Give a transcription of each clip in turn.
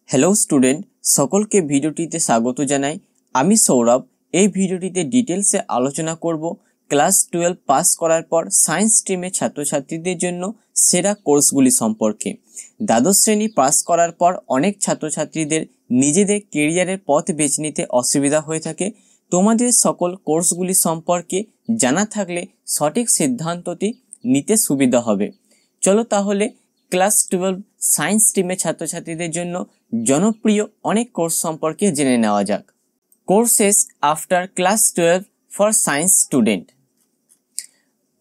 Hello student, সকলকে ভিডিওটিতে স্বাগত জানাই। আমি সৌরভ। এই ভিডিওটিতে ডিটেলসে আলোচনা করব ক্লাস 12 পাস করার পর সায়েন্স স্ট্রিমের ছাত্রছাত্রীদের জন্য সেরা কোর্সগুলি সম্পর্কে। দ্বাদশ শ্রেণী পাস করার পর অনেক ছাত্রছাত্রীদের নিজেদের কেরিয়ারের পথ বেছে নিতে অসুবিধা হয়ে থাকে। তোমাদের সকল কোর্সগুলি সম্পর্কে জানা থাকলে সঠিক সিদ্ধান্তটি নিতে সুবিধা হবে। চলো তাহলে ক্লাস 12 সায়েন্স স্ট্রিমের ছাত্রছাত্রীদের জন্য জনপ্রিয় অনেক কোর্স সম্পর্কে জেনে নেওয়া যাক। Courses after class 12 for science student.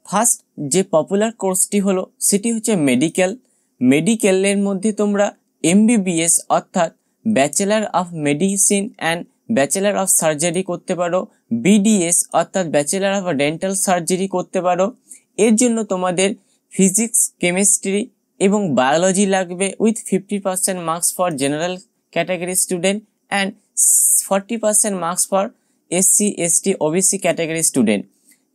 First যে পপুলার কোর্সটি হলো সেটি হচ্ছে মেডিকেলের মধ্যে তোমরা MBBS অর্থাৎ bachelor of medicine and bachelor of surgery করতে পারো, BDS অর্থাৎ ব্যাচেলার অফ ডেন্টাল সার্জারি করতে পারো। এর জন্য তোমাদের ফিজিক্স, কেমিস্ট্রি এবং বায়োলজি লাগবে with 50% marks for general category student and 40% marks for SC, ST, OBC category student.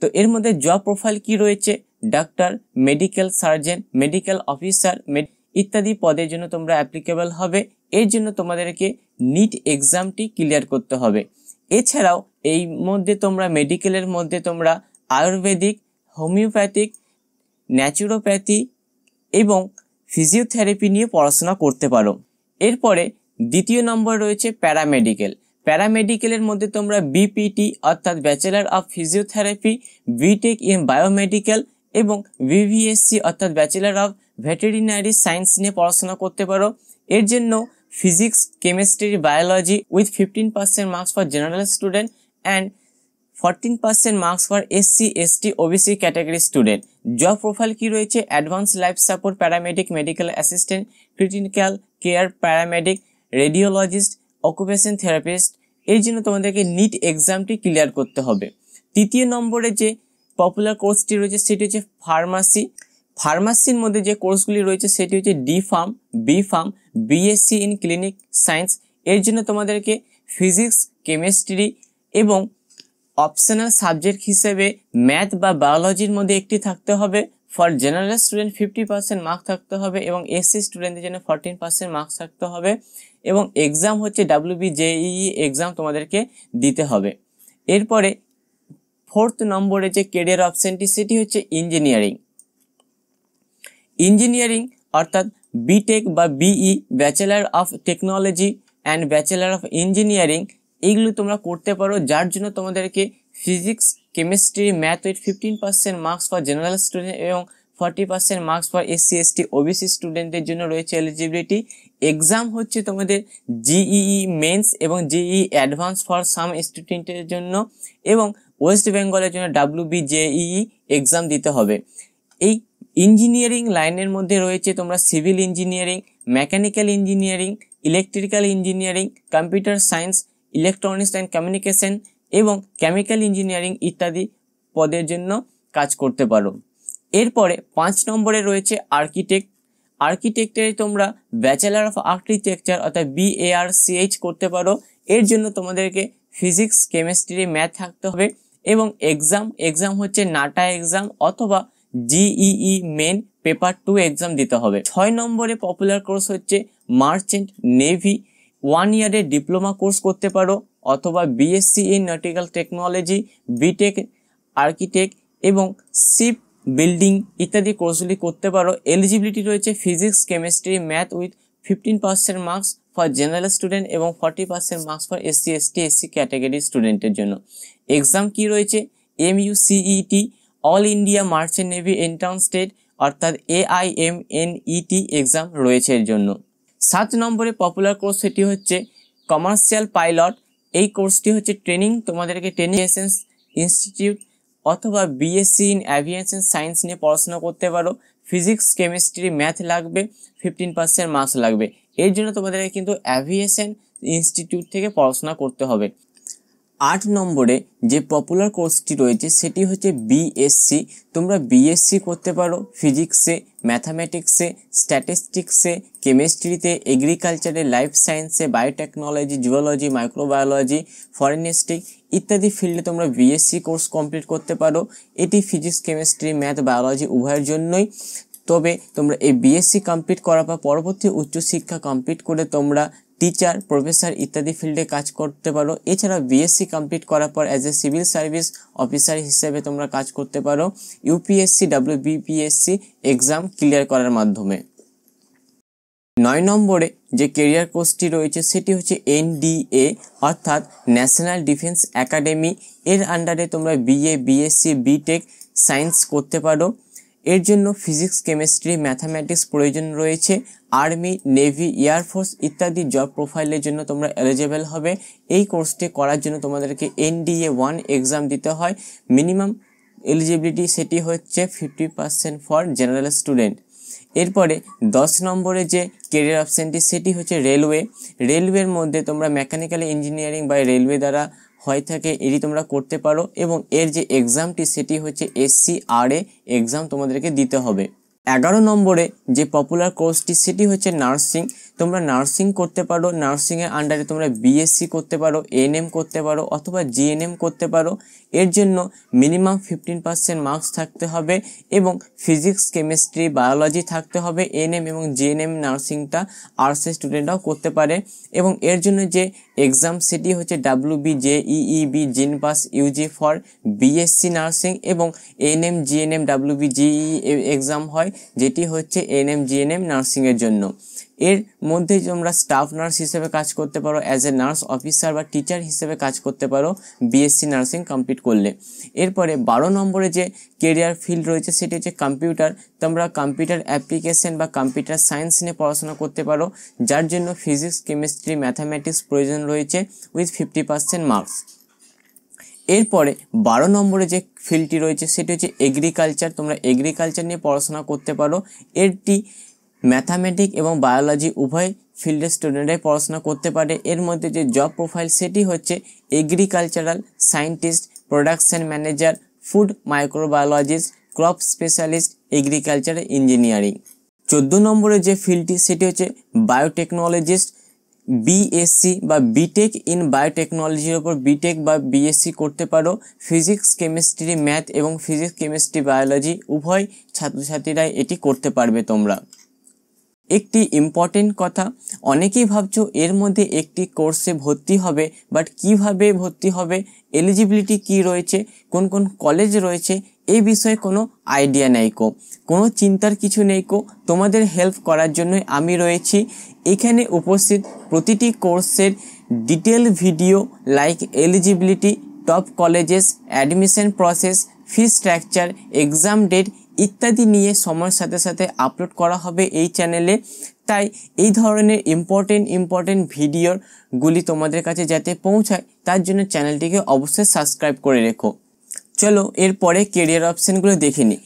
তো এর মধ্যে জব প্রোফাইল কি রয়েছে? Doctor, medical surgeon, medical officer ইত্যাদি পদের জন্য তোমরা অ্যাপ্লিকেবল হবে। এর জন্য তোমাদেরকে নিট এক্সামটি ক্লিয়ার করতে হবে। এছাড়াও এই মধ্যে তোমরা মেডিকেলের মধ্যে তোমরা আয়ুর্বেদিক, হোমিওপ্যাথিক, ন্যাচুরোপ্যাথি এবং ফিজিওথেরাপি নিয়ে পড়াশোনা করতে পারো। এরপরে দ্বিতীয় নম্বর রয়েছে প্যারামেডিকেলের মধ্যে তোমরা BPT অর্থাৎ bachelor of physiotherapy, BTech in biomedical এবং VVSC অর্থাৎ ব্যাচেলার অফ ভেটেরিনারি সায়েন্স নিয়ে পড়াশোনা করতে পারো। এর জন্য physics, chemistry, biology with 15% marks for general student and 14% marks for SC, ST, OBC category student. Job profile কি রয়েছে? Advance life support paramedic, medical assistant, critical care paramedic, radiologist, occupation therapist. এর জন্য তোমাদেরকে নিট এক্সামটি ক্লিয়ার করতে হবে। তৃতীয় নম্বরে যে পপুলার কোর্সটি রয়েছে সেটি হচ্ছে ফার্মাসির মধ্যে যে কোর্সগুলি রয়েছে সেটি হচ্ছে D.Pharm, B.Pharm, BSc in clinic science. এর জন্য তোমাদেরকে ফিজিক্স, কেমিস্ট্রি এবং অপশনাল সাবজেক্ট হিসেবে ম্যাথ বা বায়োলজির মধ্যে একটি থাকতে হবে। ফর জেনারেল স্টুডেন্ট 50% মার্কস থাকতে হবে এবং SC স্টুডেন্টদের জন্য 14% মার্কস থাকতে হবে এবং এক্সাম হচ্ছে WBJEE এক্সাম তোমাদেরকে দিতে হবে। এরপরে ফোর্থ নম্বরে যে কেরিয়ার অপশনটি সেটি হচ্ছে ইঞ্জিনিয়ারিং অর্থাৎ বিটেক বা BE bachelor of technology and bachelor of engineering এইগুলো তোমরা করতে পারো, যার জন্য তোমাদেরকে physics, chemistry, math with 15% marks for general student এবং 40% marks for SC, ST, OBC স্টুডেন্টদের জন্য রয়েছে এলিজিবিলিটি। এক্সাম হচ্ছে তোমাদের JEE মেন্স এবং JEE অ্যাডভান্স ফর সাম স্টুডেন্টের জন্য এবং ওয়েস্ট বেঙ্গলের জন্য WBJEE এক্সাম দিতে হবে। এই ইঞ্জিনিয়ারিং লাইনের মধ্যে রয়েছে তোমরা civil engineering, mechanical engineering, electrical engineering, computer science, electronics and communication এবং কেমিক্যাল ইঞ্জিনিয়ারিং ইত্যাদি পদের জন্য কাজ করতে পারো। এরপরে 5 নম্বরে রয়েছে আর্কিটেক্টে তোমরা ব্যাচেলার অফ আর্কিটেকচার অর্থাৎ BARCH করতে পারো। এর জন্য তোমাদেরকে ফিজিক্স, কেমিস্ট্রি, ম্যাথ থাকতে হবে এবং এক্সাম হচ্ছে নাটা এক্সাম অথবা JEE মেন পেপার 2 এক্সাম দিতে হবে। 6 নম্বরে পপুলার কোর্স হচ্ছে মার্চেন্ট নেভি, 1 ইয়ারের ডিপ্লোমা কোর্স করতে পারো অথবা BSc in nautical technology, BTech architect এবং শিপ বিল্ডিং ইত্যাদি কোর্সগুলি করতে পারো। এলিজিবিলিটি রয়েছে physics, chemistry, math with 15% marks for general student এবং 40% marks for SC, ST, SC category স্টুডেন্টের জন্য। এক্সাম কি রয়েছে? MUCET all India merchant navy entrance test অর্থাৎ AIMNET এক্সাম রয়েছে এর জন্য। 7 নম্বরে পপুলার কোর্স সেটি হচ্ছে কমার্শিয়াল পাইলট। এই কোর্সটি হচ্ছে তোমাদেরকে ট্রেনিং ইনস্টিটিউট অথবা BSc ইন অ্যাভিয়েশন সায়েন্স নিয়ে পড়াশোনা করতে পারো। ফিজিক্স, কেমিস্ট্রি, ম্যাথ লাগবে, 15% মার্কস লাগবে। এর জন্য তোমাদেরকে কিন্তু অ্যাভিয়েশন ইনস্টিটিউট থেকে পড়াশোনা করতে হবে। 8 নম্বরে যে পপুলার কোর্সটি রয়েছে সেটি হচ্ছে BSc। তোমরা BSc করতে পারো ফিজিক্সে, ম্যাথামেটিক্সে, স্ট্যাটিস্টিক্সে, কেমিস্ট্রিতে, এগ্রিকালচারে, লাইফ সায়েন্সে, বায়োটেকনোলজি, জুওলজি, মাইক্রোবায়োলজি, ফরেনিস্টিক ইত্যাদি ফিল্ডে তোমরা BSc কোর্স কমপ্লিট করতে পারো। এটি ফিজিক্স, কেমিস্ট্রি, ম্যাথ, বায়োলজি উভয়ের জন্যই। তবে তোমরা এই BSc কমপ্লিট করার পর পরবর্তী উচ্চশিক্ষা কমপ্লিট করে তোমরা টিচার, প্রফেসর ইত্যাদি ফিল্ডে কাজ করতে পারো। এছাড়া বিএসসি কমপ্লিট করার পর as a civil service officer হিসেবে তোমরা কাজ করতে পারো ইউপিএসসি WBPSC এক্সাম ক্লিয়ার করার মাধ্যমে। 9 নম্বরে যে কেরিয়ার কোর্সটি রয়েছে সেটি হচ্ছে NDA অর্থাৎ ন্যাশনাল ডিফেন্স একাডেমি। এর আন্ডারে তোমরা BA, BSc, BTech সায়েন্স করতে পারো। এর জন্য ফিজিক্স, কেমিস্ট্রি, ম্যাথামেটিক্স প্রয়োজন রয়েছে। আর্মি, নেভি, এয়ারফোর্স ইত্যাদি জব প্রোফাইলের জন্য তোমরা এলিজিবল হবে। এই কোর্সটি করার জন্য তোমাদেরকে NDA 1 এক্সাম দিতে হয়। মিনিমাম এলিজিবিলিটি সেটি হচ্ছে 50% ফর জেনারেল স্টুডেন্ট। এরপরে 10 নম্বরে যে কেরিয়ার অপশানটি সেটি হচ্ছে রেলওয়ে। রেলওয়ের মধ্যে তোমরা মেকানিক্যাল ইঞ্জিনিয়ারিং বা রেলওয়ে দ্বারা হয়ে থাকে এটি তোমরা করতে পারো এবং এর যে এক্সামটি সেটি হচ্ছে SCRA এক্সাম তোমাদেরকে দিতে হবে। 11 নম্বরে যে পপুলার কোর্সটি সেটি হচ্ছে নার্সিং। তোমরা নার্সিং করতে পারো। নার্সিংয়ের আন্ডারে তোমরা BSc করতে পারো, NM করতে পারো অথবা GNM করতে পারো। এর জন্য মিনিমাম 15% মার্কস থাকতে হবে এবং ফিজিক্স, কেমিস্ট্রি, বায়োলজি থাকতে হবে। NM এবং GNM নার্সিংটা আর্টসের স্টুডেন্টরাও করতে পারে এবং এর জন্য যে এক্সাম সেটি হচ্ছে WBJEEB জিনপাস UG for BSc nursing এবং NM, GNM, WBJEE এক্সাম হয় যেটি হচ্ছে NM, GNM নার্সিংয়ের জন্য। এর মধ্যে তোমরা স্টাফ নার্স হিসেবে কাজ করতে পারো, অ্যাজ এ নার্স অফিসার বা টিচার হিসেবে কাজ করতে পারো BSc নার্সিং কমপ্লিট করলে। এরপরে 12 নম্বরে যে কেরিয়ার ফিল্ড রয়েছে সেটি হচ্ছে কম্পিউটার। তোমরা কম্পিউটার অ্যাপ্লিকেশন বা কম্পিউটার সায়েন্স নিয়ে পড়াশোনা করতে পারো, যার জন্য ফিজিক্স, কেমিস্ট্রি, ম্যাথামেটিক্স প্রয়োজন রয়েছে উইথ 50% মার্কস। এরপরে 12 নম্বরে যে ফিল্ডটি রয়েছে সেটি হচ্ছে এগ্রিকালচার। তোমরা এগ্রিকালচার নিয়ে পড়াশোনা করতে পারো। এটি ম্যাথামেটিক্স এবং বায়োলজি উভয় ফিল্ডের স্টুডেন্টরাই পড়াশোনা করতে পারে। এর মধ্যে যে জব প্রোফাইল সেটি হচ্ছে agricultural scientist, production manager, food microbiologist, crop specialist, agriculture engineering. 14 নম্বরে যে ফিল্ডটি সেটি হচ্ছে বায়োটেকনোলজিস্ট। BSc বা BTech ইন বায়োটেকনোলজির ওপর BTech বা BSc করতে পারো। ফিজিক্স, কেমিস্ট্রি, ম্যাথ এবং ফিজিক্স, কেমিস্ট্রি, বায়োলজি উভয় ছাত্রছাত্রীরাই এটি করতে পারবে তোমরা। একটি ইম্পর্টেন্ট কথা, অনেকেই ভাবছো এর মধ্যে একটি কোর্সে ভর্তি হবে, বাট কিভাবে ভর্তি হবে, এলিজিবিলিটি কি রয়েছে, কোন কোন কলেজ রয়েছে, এই বিষয়ে কোনো আইডিয়া নেই কো। কোনো চিন্তার কিছু নেই কো, তোমাদের হেল্প করার জন্যই আমি রয়েছি। এখানে উপস্থিত প্রতিটি কোর্সের detail video like eligibility, top colleges, admission process, fee structure, exam date ইত্যাদি নিয়ে সময়ের সাথে সাথে আপলোড করা হবে এই চ্যানেলে। তাই এই ধরনের ইম্পর্টেন্ট ভিডিওগুলি তোমাদের কাছে যাতে পৌঁছায় তার জন্য চ্যানেলটিকে অবশ্যই সাবস্ক্রাইব করে রেখো। চলো এরপরে কেরিয়ার অপশানগুলো দেখে নিই।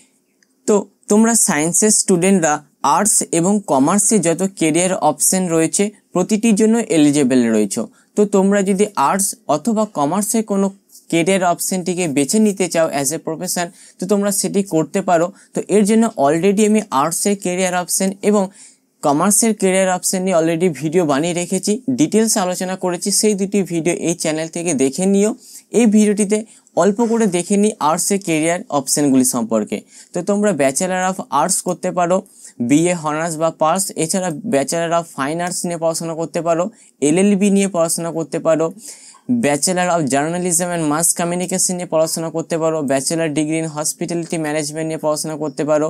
তো তোমরা সায়েন্সের স্টুডেন্টরা আর্টস এবং কমার্সে যত কেরিয়ার অপশান রয়েছে প্রতিটির জন্য এলিজিবল রয়েছে। তো তোমরা যদি আর্টস অথবা কমার্সের কোনো কেরিয়ার অপশানটিকে বেছে নিতে চাও অ্যাজ এ প্রফেশন, তো তোমরা সেটি করতে পারো। তো এর জন্য অলরেডি আমি আর্টসের কেরিয়ার অপশান এবং কমার্সের কেরিয়ার অপশান নিয়ে অলরেডি ভিডিও বানিয়ে রেখেছি, ডিটেলস আলোচনা করেছি। সেই দুটি ভিডিও এই চ্যানেল থেকে দেখে নিও। এই ভিডিওটিতে অল্প করে দেখে নিই আর্টসের কেরিয়ার অপশানগুলি সম্পর্কে। তো তোমরা ব্যাচেলার অফ আর্টস করতে পারো, BA হনার্স বা পাস। এছাড়া ব্যাচেলার অফ ফাইন আর্টস নিয়ে পড়াশোনা করতে পারো, LLB নিয়ে পড়াশোনা করতে পারো, bachelor of journalism and mass communication নিয়ে পড়াশোনা করতে পারো, bachelor degree in hospitality management নিয়ে পড়াশোনা করতে পারো,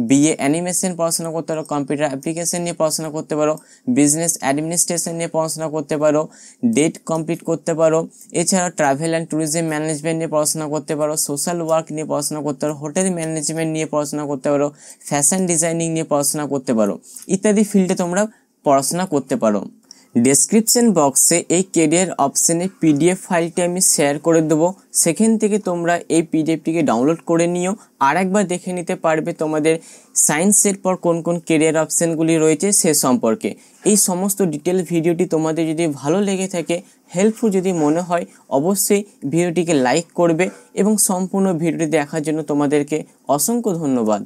BA অ্যানিমেশন পড়াশোনা করতে পারো, কম্পিউটার অ্যাপ্লিকেশন নিয়ে পড়াশোনা করতে পারো, বিজনেস অ্যাডমিনিস্ট্রেশন নিয়ে পড়াশোনা করতে পারো, ডেট কমপ্লিট করতে পারো। এছাড়া ট্রাভেল অ্যান্ড ট্যুরিজম ম্যানেজমেন্ট নিয়ে পড়াশোনা করতে পারো, সোশ্যাল ওয়ার্ক নিয়ে পড়াশোনা করতে পারো, হোটেল ম্যানেজমেন্ট নিয়ে পড়াশোনা করতে পারো, ফ্যাশন ডিজাইনিং নিয়ে পড়াশোনা করতে পারো ইত্যাদি ফিল্ডে তোমরা পড়াশোনা করতে পারো। ডেসক্রিপশন বক্সে এই কেরিয়ার অপশানের PDF ফাইলটি আমি শেয়ার করে দেবো, সেখান থেকে তোমরা এই PDFটিকে ডাউনলোড করে নিও। আর একবার দেখে নিতে পারবে তোমাদের সায়েন্সের পর কোন কোন কেরিয়ার অপশানগুলি রয়েছে সে সম্পর্কে। এই সমস্ত ডিটেল ভিডিওটি তোমাদের যদি ভালো লেগে থাকে, হেল্পফুল যদি মনে হয়, অবশ্যই ভিডিওটিকে লাইক করবে এবং সম্পূর্ণ ভিডিওটি দেখার জন্য তোমাদেরকে অসংখ্য ধন্যবাদ।